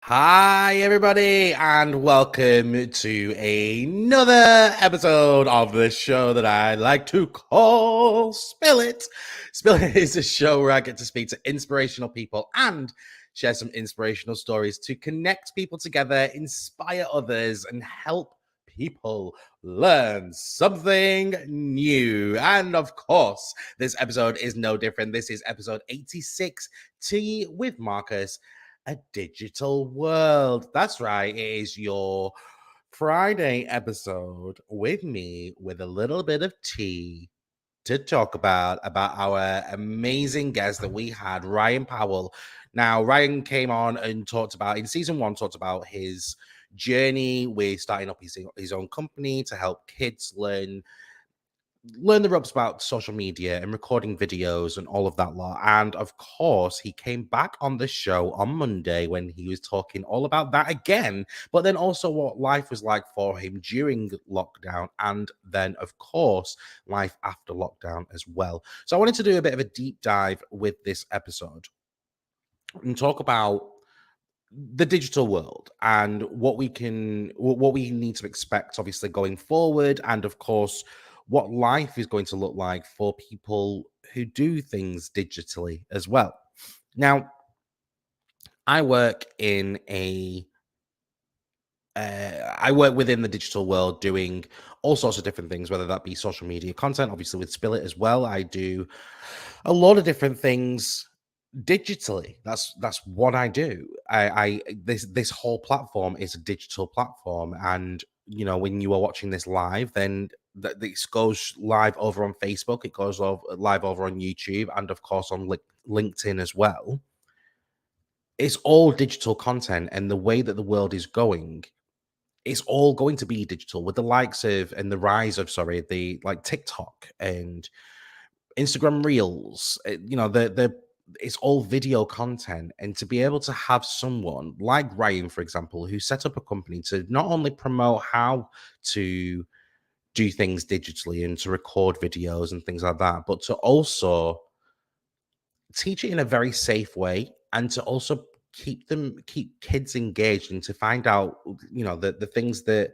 Hi, everybody, and welcome to another episode of the show that I like to call Spill It. Spill It is a show where I get to speak to inspirational people and share some inspirational stories to connect people together, inspire others, and help people learn something new. And of course, this episode is no different. This is episode 86, Tea with Marcus. A digital world. That's right. It is your Friday episode with me with a little bit of tea to talk about our amazing guest that we had, Ryan Powell. Now, Ryan came on and talked about in season one, talked about his journey with starting up his own company to help kids learn the ropes about social media and recording videos and all of that lot. And of course, he came back on the show on Monday when he was talking all about that again, but then also what life was like for him during lockdown, and then, of course, life after lockdown as well. So I wanted to do a bit of a deep dive with this episode and talk about the digital world and what we need to expect, obviously, going forward, and of course what life is going to look like for people who do things digitally as well. Now, I work in a I work within the digital world doing all sorts of different things, whether that be social media content, obviously with Spill It as well. I do a lot of different things digitally. That's what I do. I this whole platform is a digital platform, and when you are watching this live, then this goes live over on Facebook, it goes live over on YouTube, and of course on LinkedIn as well. It's all digital content, and the way that the world is going, it's all going to be digital with the likes of and the rise of, sorry, the like TikTok and Instagram Reels. The it's all video content, and to be able to have someone like Ryan, for example, who set up a company to not only promote how to do things digitally and to record videos and things like that, but to also teach it in a very safe way, and to also keep kids engaged and to find out the things that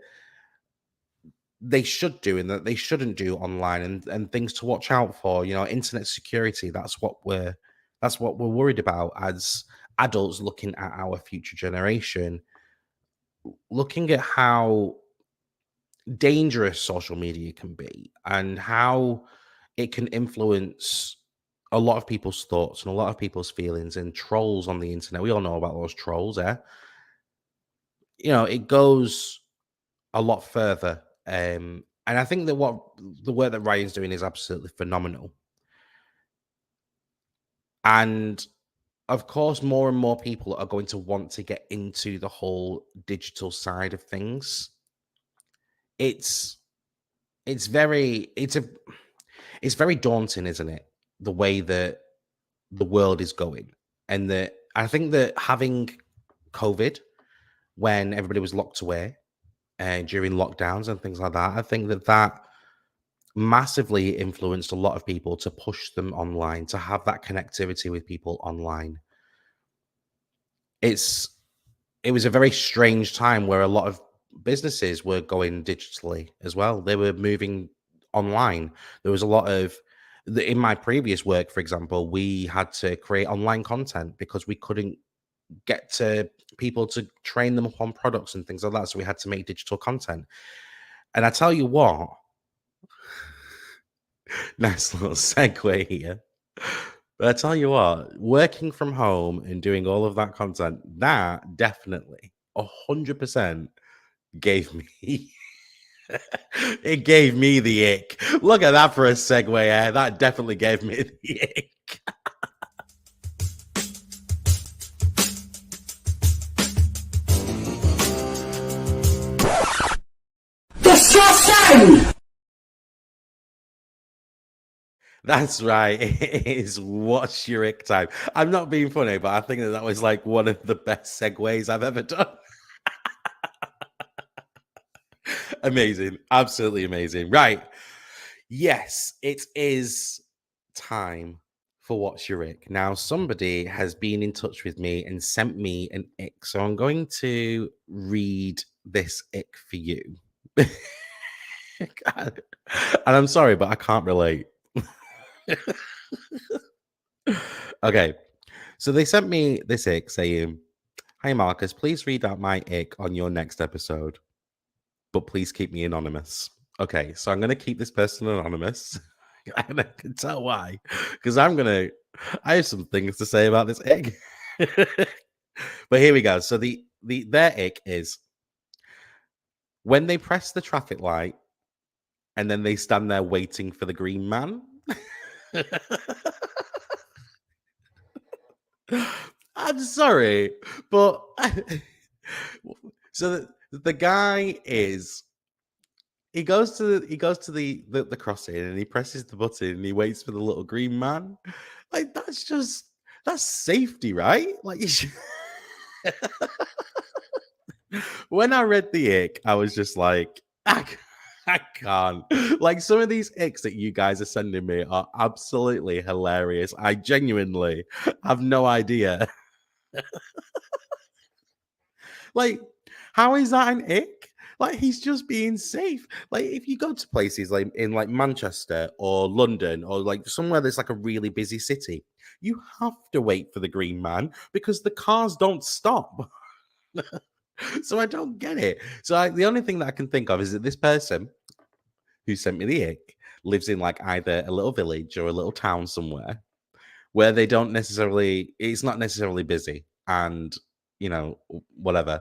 they should do and that they shouldn't do online, and things to watch out for, internet security. That's what we're worried about as adults, looking at our future generation, looking at how dangerous social media can be and how it can influence a lot of people's thoughts and a lot of people's feelings, and trolls on the internet. We all know about those trolls, eh? It goes a lot further. And I think that what the work that Ryan's doing is absolutely phenomenal. And of course, more and more people are going to want to get into the whole digital side of things. It's it's very it's very daunting, isn't it? The way that the world is going. And that I think that having COVID, when everybody was locked away and during lockdowns and things like that, I think that massively influenced a lot of people to push them online, to have that connectivity with people online. It's it was a very strange time where a lot of businesses were going digitally as well. They were moving online. There was a lot of in my previous work, for example, we had to create online content because we couldn't get to people to train them up on products and things like that. So we had to make digital content. And I tell you what, nice little segue here. But I tell you what, working from home and doing all of that content, that definitely 100% gave me it gave me the ick. Look at that for a segue, eh? That definitely gave me the ick. Disgusting! That's right. It is what's your ick time. I'm not being funny, but I think that was like one of the best segues I've ever done. Amazing. Absolutely amazing. Right. Yes, it is time for What's Your Ick. Now, somebody has been in touch with me and sent me an ick, so I'm going to read this ick for you. And I'm sorry, but I can't relate. Okay, so they sent me this ick saying, "Hi Marcus, please read out my ick on your next episode, but please keep me anonymous." Okay, so I'm going to keep this person anonymous. And I can tell why, because I have some things to say about this ick. But here we go. So their ick is when they press the traffic light and then they stand there waiting for the green man. I'm sorry, but so the guy is he goes to the crossing and he presses the button and he waits for the little green man. Like that's safety, right? Like you should... When I read the ick, I was just like, I can't. Like some of these icks that you guys are sending me are absolutely hilarious. I genuinely have no idea. Like, how is that an ick? Like, he's just being safe. Like, if you go to places like in like Manchester or London or like somewhere that's like a really busy city, you have to wait for the green man because the cars don't stop. So I don't get it. So the only thing that I can think of is that this person who sent me the ick lives in like either a little village or a little town somewhere where they don't necessarily, it's not necessarily busy and, you know, whatever.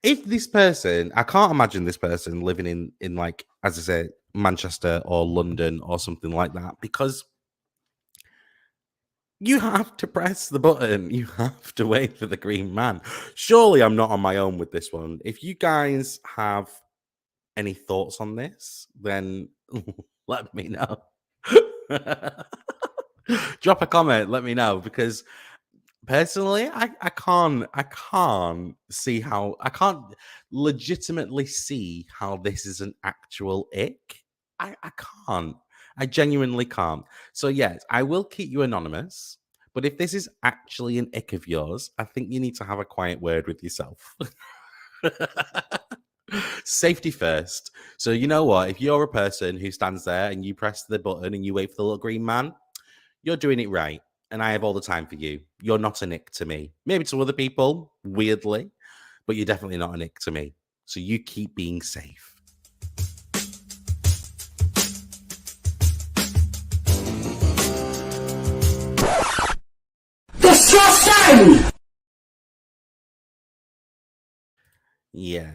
If this person, I can't imagine this person living in like, as I said, Manchester or London or something like that, because you have to press the button. You have to wait for the green man. Surely I'm not on my own with this one. If you guys have any thoughts on this, then let me know. Drop a comment, let me know, because personally, I can't see how I can't legitimately see how this is an actual ick. I can't. I genuinely can't. So yes, I will keep you anonymous. But if this is actually an ick of yours, I think you need to have a quiet word with yourself. Safety first. So you know what? If you're a person who stands there and you press the button and you wait for the little green man, you're doing it right. And I have all the time for you. You're not a nick to me. Maybe to other people, weirdly, but you're definitely not a nick to me. So you keep being safe. Disgusting! Yeah.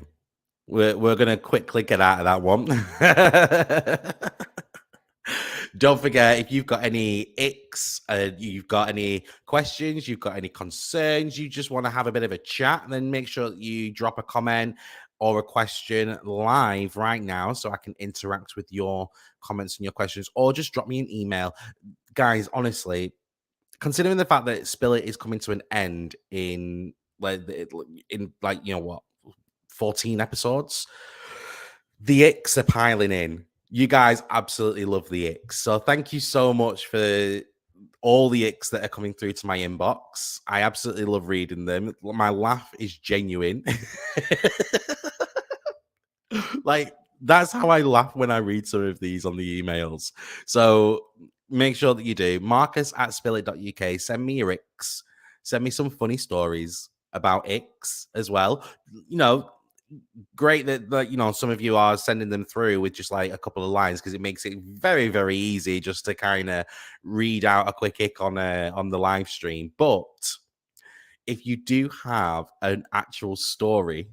We're gonna quickly get out of that one. Don't forget, if you've got any icks, you've got any questions, you've got any concerns, you just want to have a bit of a chat, then make sure that you drop a comment or a question live right now so I can interact with your comments and your questions, or just drop me an email. Guys, honestly, considering the fact that Spill It is coming to an end in like you know what, 14 episodes, the icks are piling in. You guys absolutely love the icks. So thank you so much for all the icks that are coming through to my inbox. I absolutely love reading them. My laugh is genuine. Like, that's how I laugh when I read some of these on the emails. So make sure that you do. Marcus at spillit.uk. Send me your icks. Send me some funny stories about icks as well. You know, great that you know some of you are sending them through with just like a couple of lines, because it makes it very, very easy just to kind of read out a quick ick on the live stream. But if you do have an actual story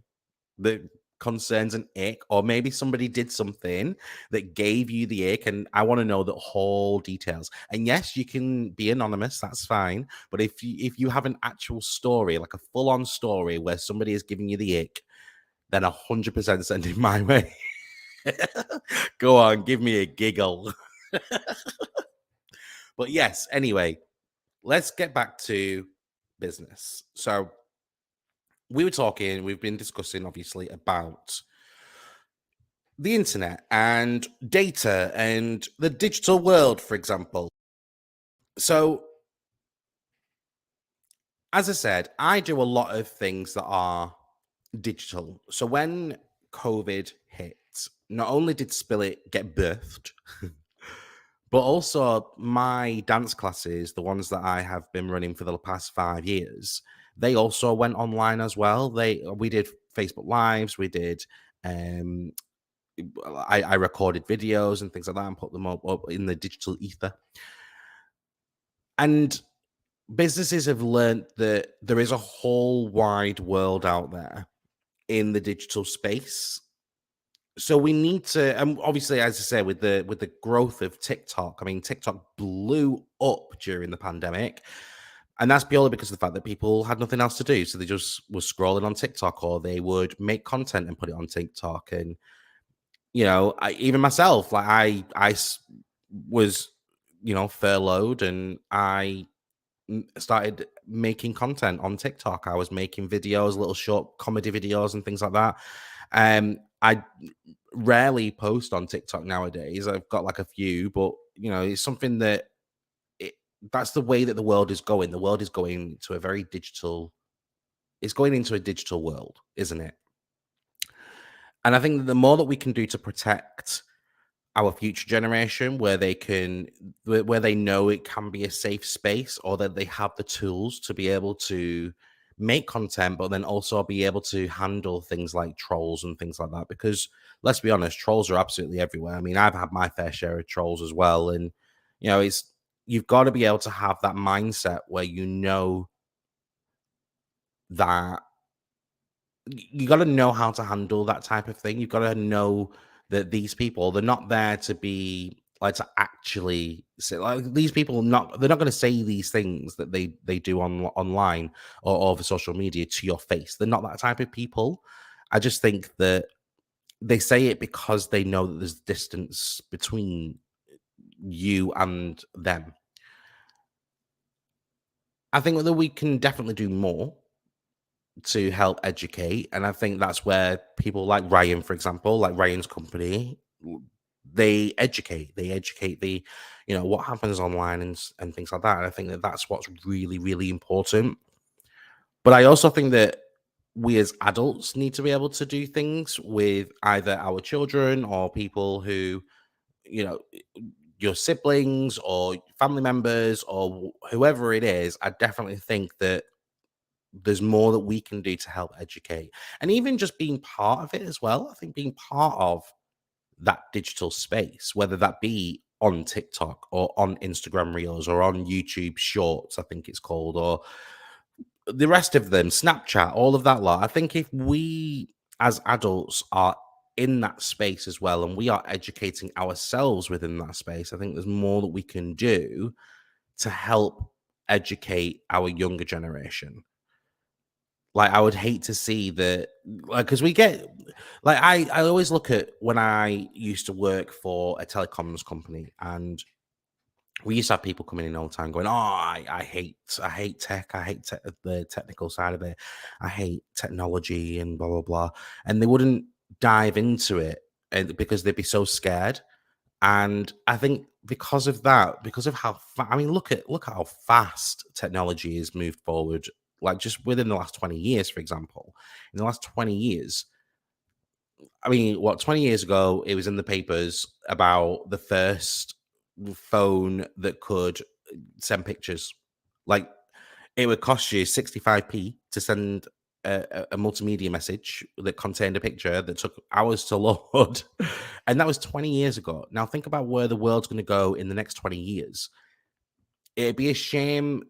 that concerns an ick, or maybe somebody did something that gave you the ick, and I want to know the whole details. And yes, you can be anonymous, that's fine. But if you have an actual story, like a full-on story where somebody is giving you the ick, then 100% send it my way. Go on, give me a giggle. But yes, anyway, let's get back to business. So we've been discussing obviously about the internet and data and the digital world, for example. So as I said, I do a lot of things that are digital. So when COVID hit, not only did Spill It get birthed, but also my dance classes, the ones that I have been running for the past 5 years, they also went online as well. We did Facebook Lives, we did um I recorded videos and things like that and put them up in the digital ether. And businesses have learned that there is a whole wide world out there in the digital space. So we need to, and obviously, as I say, with the growth of TikTok, I mean, TikTok blew up during the pandemic, and that's purely because of the fact that people had nothing else to do, so they just were scrolling on TikTok, or they would make content and put it on TikTok. And even myself, like was furloughed, and I started making content on TikTok. I was making videos, little short comedy videos and things like that. I rarely post on TikTok nowadays. I've got like a few, but it's something that it, that's the way that the world is going. The world is going to a very digital. It's going into a digital world, isn't it? And I think that the more that we can do to protect our future generation, where they know it can be a safe space, or that they have the tools to be able to make content, but then also be able to handle things like trolls and things like that. Because let's be honest, trolls are absolutely everywhere. I mean, I've had my fair share of trolls as well. And it's you've got to be able to have that mindset where that you got to know how to handle that type of thing. You've got to know that these people, they're not there to be like to actually say, like, these people they're not going to say these things that they do online or over social media to your face. They're not that type of people. I just think that they say it because they know that there's distance between you and them. I think that we can definitely do more to help educate. And I think that's where people like Ryan, for example, like Ryan's company, they educate what happens online and things like that. And I think that that's what's really, really important. But I also think that we as adults need to be able to do things with either our children or people who, you know, your siblings or family members or whoever it is. I definitely think that there's more that we can do to help educate, and even just being part of it as well. I think being part of that digital space, whether that be on TikTok or on Instagram Reels or on YouTube Shorts, I think it's called, or the rest of them, Snapchat, all of that lot. I think if we as adults are in that space as well, and we are educating ourselves within that space, I think there's more that we can do to help educate our younger generation. Like, I would hate to see that, like, because we get, like, I always look at when I used to work for a telecoms company, and we used to have people coming in all the time going, "Oh, I hate tech, the technical side of it, I hate technology and blah blah blah," and they wouldn't dive into it, and because they'd be so scared. And I think because of that, because of I mean, look at how fast technology has moved forward. Like, just within the last 20 years, for example, in the last 20 years, I mean, what, 20 years ago, it was in the papers about the first phone that could send pictures. Like, it would cost you 65p to send a multimedia message that contained a picture that took hours to load. And that was 20 years ago. Now, think about where the world's going to go in the next 20 years. It'd be a shame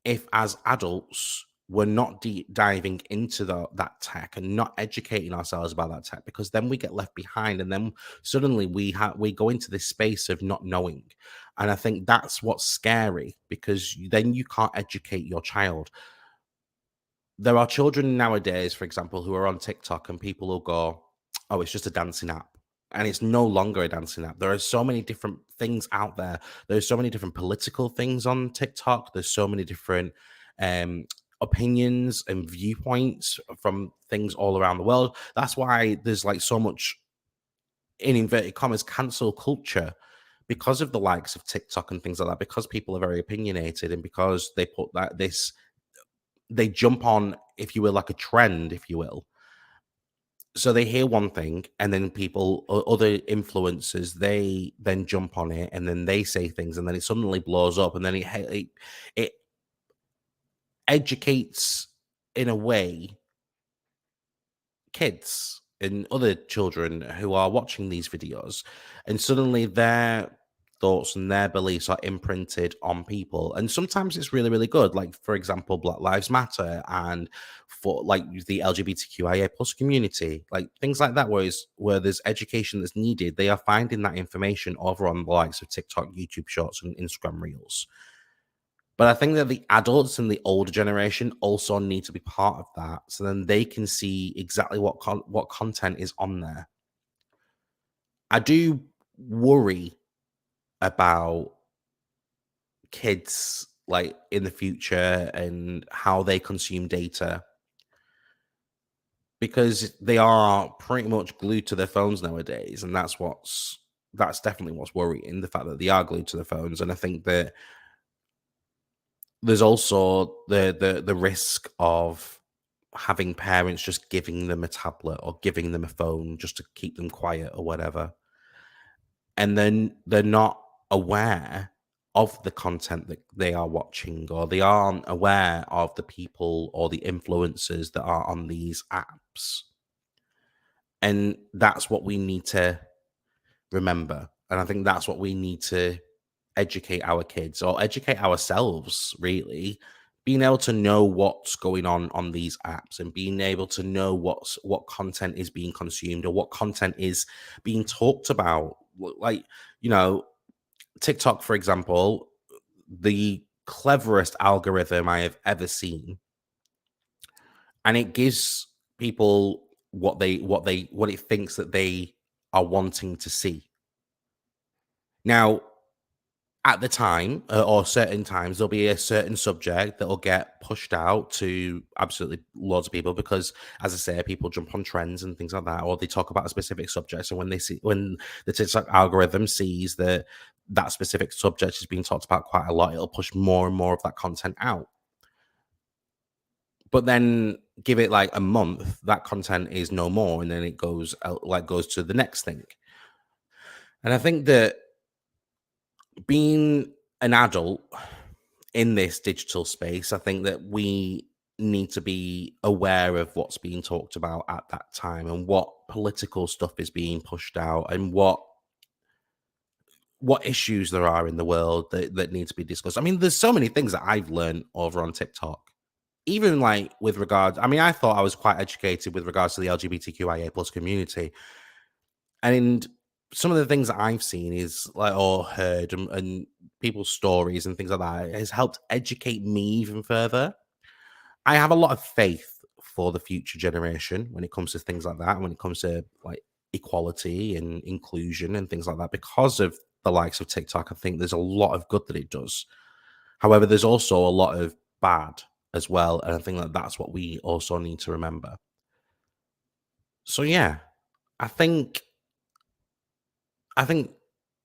if, as adults, we're not diving into that tech and not educating ourselves about that tech, because then we get left behind, and then suddenly we go into this space of not knowing. And I think that's what's scary, because then you can't educate your child. There are children nowadays, for example, who are on TikTok, and people will go, "Oh, it's just a dancing app." And it's no longer a dancing app. There are so many different things out there. There's so many different political things on TikTok. There's so many different opinions and viewpoints from things all around the world. That's why there's like so much, in inverted commas, cancel culture, because of the likes of TikTok and things like that, because people are very opinionated, and because they put that this they jump on, if you will, like a trend, if you will. So they hear one thing, and then people, other influencers, they then jump on it, and then they say things, and then it suddenly blows up, and then it educates, in a way, kids and other children who are watching these videos, and suddenly their thoughts and their beliefs are imprinted on people. And sometimes it's really, really good, like for example Black Lives Matter, and for like the LGBTQIA plus community, like things like that, where there's education that's needed, they are finding that information over on the likes of TikTok, YouTube Shorts, and Instagram Reels. But I think that the adults and the older generation also need to be part of that, so then they can see exactly what content is on there. I do worry about kids, like, in the future, and how they consume data, because they are pretty much glued to their phones nowadays, and that's definitely what's worrying, the fact that they are glued to their phones. And I think that there's also the risk of having parents just giving them a tablet or giving them a phone just to keep them quiet or whatever, and then they're not aware of the content that they are watching, or they aren't aware of the people or the influencers that are on these apps. And that's what we need to remember. And I think that's what we need to educate our kids, or educate ourselves, really. Being able to know what's going on these apps, and being able to know what content is being consumed, or what content is being talked about. Like, you know, TikTok, for example, the cleverest algorithm I have ever seen, and it gives people what it thinks that they are wanting to see. Now, at the time, or certain times, there'll be a certain subject that will get pushed out to absolutely loads of people, because, as I say, people jump on trends and things like that, or they talk about a specific subject. So when the TikTok algorithm sees that that specific subject is being talked about quite a lot, it'll push more and more of that content out. But then give it like a month, that content is no more, and then it goes out, like goes to the next thing. And I think that being an adult in this digital space, I think that we need to be aware of what's being talked about at that time, and what political stuff is being pushed out, and what issues there are in the world that need to be discussed. I mean, there's so many things that I've learned over on TikTok. Even like with regards, I mean, I thought I was quite educated with regards to the LGBTQIA plus community. And some of the things that I've seen is like, or heard, and people's stories and things like that, has helped educate me even further. I have a lot of faith for the future generation when it comes to things like that, and when it comes to like equality and inclusion and things like that, because of the likes of TikTok. I think there's a lot of good that it does. However, there's also a lot of bad as well, and I think that that's what we also need to remember. So yeah, I think I think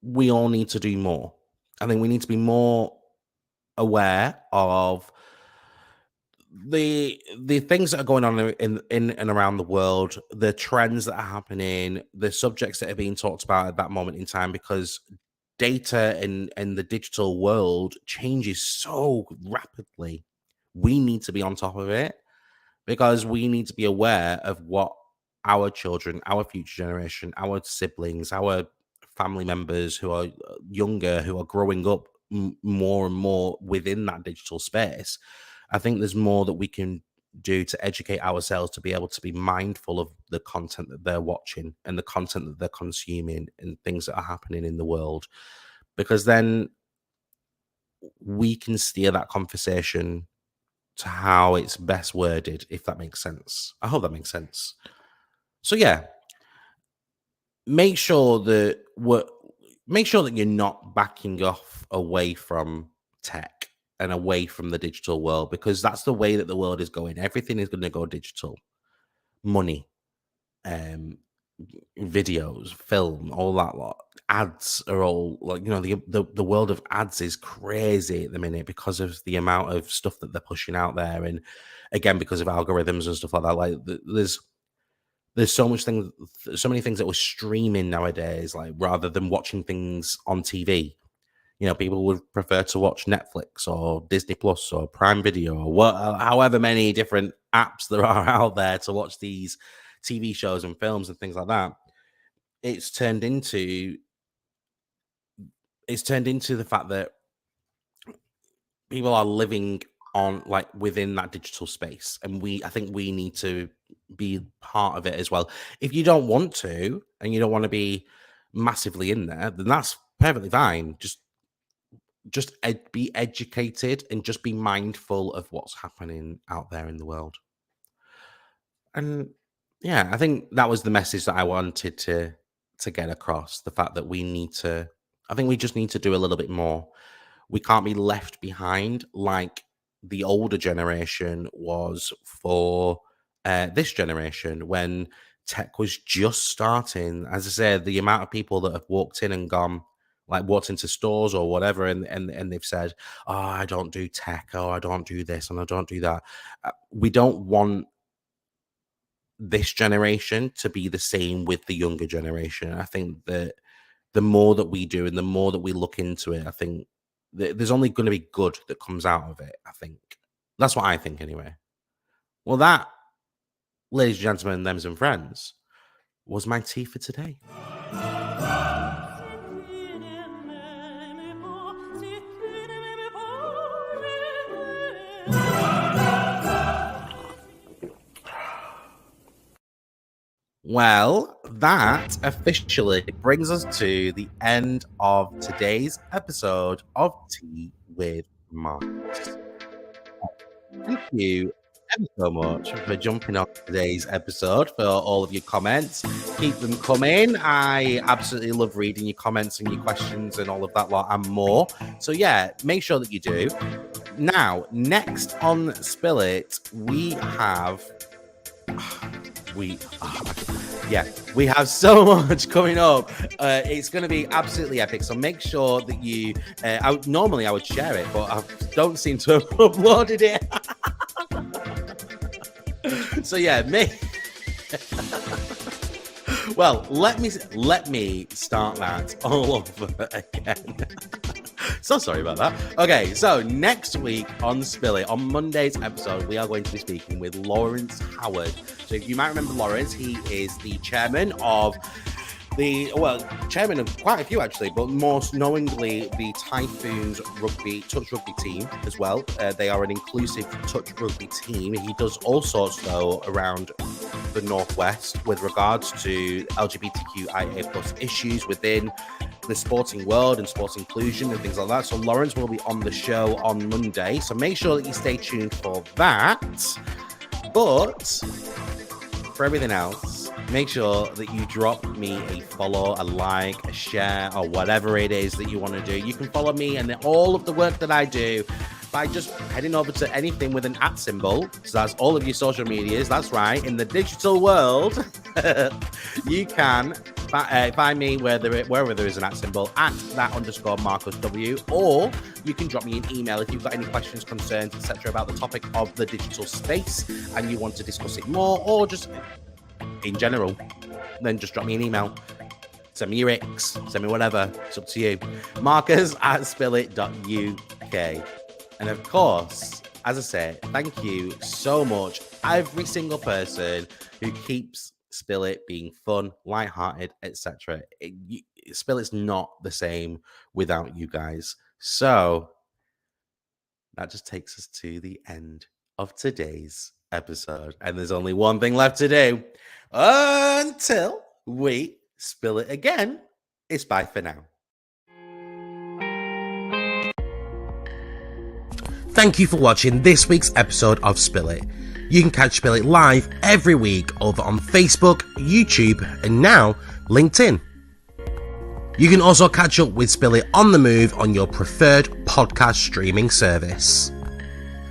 we all need to do more. I think we need to be more aware of the things that are going on in and around the world, the trends that are happening, the subjects that are being talked about at that moment in time, because data and the digital world changes so rapidly. We need to be on top of it, because we need to be aware of what our children, our future generation, our siblings, our family members who are younger, who are growing up more and more within that digital space. I think there's more that we can do to educate ourselves, to be able to be mindful of the content that they're watching and the content that they're consuming and things that are happening in the world, because then we can steer that conversation to how it's best worded, if that makes sense. I hope that makes sense. So yeah, make sure that what make sure that you're not backing off away from tech and away from the digital world, because that's the way that the world is going. Everything is going to go digital. Money, um, videos, film, all that lot. Ads are all like, the world of ads is crazy at the minute because of the amount of stuff that they're pushing out there, and again because of algorithms and stuff like that. Like there's so many things that we're streaming nowadays, like rather than watching things on TV. People would prefer to watch Netflix or Disney Plus or Prime Video or however many different apps there are out there to watch these TV shows and films and things like that. It's turned into the fact that people are living on within that digital space, and I think we need to be part of it as well. If you don't want to and you don't want to be massively in there, then that's perfectly fine. Just be educated and just be mindful of what's happening out there in the world. And yeah, I think that was the message that I wanted to get across. The fact that I think we just need to do a little bit more. We can't be left behind like the older generation was for this generation when tech was just starting. As I said, the amount of people that have walked in and gone, walked into stores or whatever, and they've said, "Oh, I don't do tech. Oh, I don't do this, and I don't do that." We don't want this generation to be the same with the younger generation. I think that the more that we do and the more that we look into it, I think there's only going to be good that comes out of it. I think that's what I think anyway. Well, that, ladies and gentlemen, thems and friends, was my tea for today. Well, that officially brings us to the end of today's episode of Tea with Marcus. Thank you ever so much for jumping on today's episode, for all of your comments. Keep them coming. I absolutely love reading your comments and your questions and all of that lot and more. So yeah, make sure that you do. Now, next on Spill It, we have so much coming up. It's going to be absolutely epic. So make sure that you. Normally I would share it, but I don't seem to have uploaded it. So yeah, well, let me start that all over again. So sorry about that. Okay, so next week on Spill It, on Monday's episode, we are going to be speaking with Lawrence Howard. So if you might remember Lawrence, he is the chairman of chairman of quite a few actually, but most knowingly the Typhoons touch rugby team as well. They are an inclusive touch rugby team. He does all sorts though around the Northwest with regards to LGBTQIA plus issues within the sporting world and sports inclusion and things like that. So Lawrence will be on the show on Monday. So make sure that you stay tuned for that. But for everything else, make sure that you drop me a follow, a like, a share, or whatever it is that you want to do. You can follow me and all of the work that I do by just heading over to anything with an @ symbol. So that's all of your social medias. That's right. In the digital world, you can find me wherever there is an @ symbol, @that_MarcusW, or you can drop me an email if you've got any questions, concerns, etc. about the topic of the digital space and you want to discuss it more, or just in general, then just drop me an email. Send me your X, send me whatever. It's up to you. Marcus@spillit.uk. And of course, as I say, thank you so much, every single person who keeps Spill It being fun, lighthearted, etc. Spill It's not the same without you guys. So that just takes us to the end of today's episode. And there's only one thing left to do. Until we spill it again, it's bye for now. Thank you for watching this week's episode of Spill It. You can catch Spill It live every week over on Facebook, YouTube, and now LinkedIn. You can also catch up with Spill It on the move on your preferred podcast streaming service.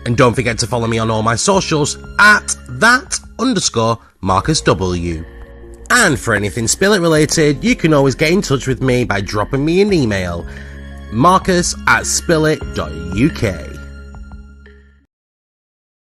And don't forget to follow me on all my socials @that_MarcusW. And for anything Spill It related, you can always get in touch with me by dropping me an email, marcus@spillit.uk.